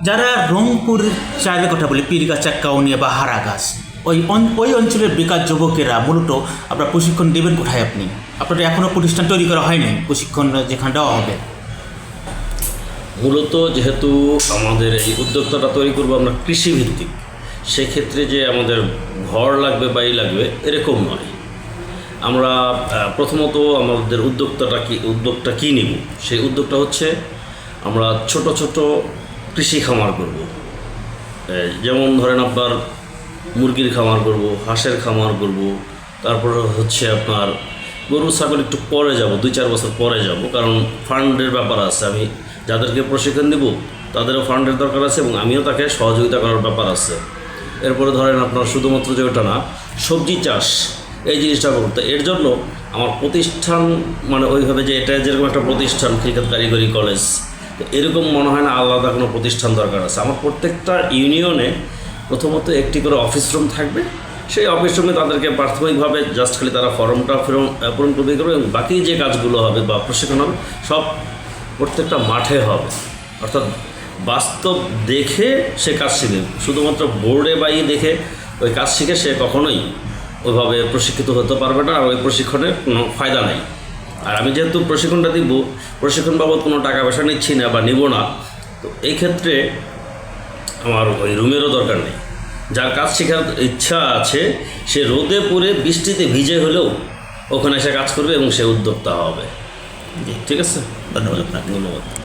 যারা রংপুর চাইলে কথা বলি পীরগাছা, কাউনিয়া বা হারাগাছ, ওই অঞ্চলের বেকার যুবকেরা মূলত আপনার প্রশিক্ষণ দেবেন কোথায়? আপনাদের এখনও প্রতিষ্ঠান তৈরি করা হয়নি প্রশিক্ষণ যেখানে দেওয়া হবে? মূলত যেহেতু আমাদের এই উদ্যোক্তাটা তৈরি করবো আমরা কৃষিভিত্তিক, সেক্ষেত্রে যে আমাদের ঘর লাগবে বা এই লাগবে এরকম নয়। আমরা প্রথমত আমাদের উদ্যোগটা কী নিব, সেই উদ্যোগটা হচ্ছে আমরা ছোট ছোট কৃষি খামার করব। যেমন ধরেন আপনার মুরগির খামার করব, হাঁসের খামার করব, তারপর হচ্ছে আপনার গরু ছাগল একটু পরে যাব, 2-4 বছর পরে যাব, কারণ ফান্ডের ব্যাপার আছে। আমি যাদেরকে প্রশিক্ষণ দেব তাদেরও ফান্ডের দরকার আছে এবং আমিও তাকে সহযোগিতা করার ব্যাপার আছে। এরপরে ধরেন আপনার শুধুমাত্র যে ওটা না, সবজি চাষ এই জিনিসটা করতে, এর জন্য আমার প্রতিষ্ঠান মানে ওইভাবে যে এটা যেরকম একটা প্রতিষ্ঠান ক্রিকেট কারিগরি কলেজ, এরকম মনে হয় না আলাদা কোনো প্রতিষ্ঠান দরকার আছে। আমার প্রত্যেকটা ইউনিয়নে প্রথমত একটি করে অফিস রুম থাকবে। সেই অফিস রুমে তাদেরকে প্রাথমিকভাবে জাস্ট খালি তারা ফর্মটা পূরণ করবে এবং বাকি যে কাজগুলো হবে বা প্রশিক্ষণ হবে সব প্রত্যেকটা মাঠে হবে। অর্থাৎ বাস্তব দেখে সে কাজ শিখে, শুধুমাত্র বোর্ডে বাইয়ে দেখে ওই কাজ শিখে সে কখনোই ওইভাবে প্রশিক্ষিত হতে পারবে না, আর ওই প্রশিক্ষণের কোনো ফায়দা নাই। আর আমি যেহেতু প্রশিক্ষণটা দিব, প্রশিক্ষণ বাবদ কোনো টাকা পয়সা নিচ্ছি না বা নিব না, তো এই ক্ষেত্রে আমার ওই রুমেরও দরকার নেই। যার কাজ শেখার ইচ্ছা আছে সে রোদে পুড়ে বৃষ্টিতে ভিজে হলেও ওখানে এসে কাজ করবে এবং সে উদ্যোক্তা হবে। ঠিক আছে, ধন্যবাদ আপনাকে। ধন্যবাদ।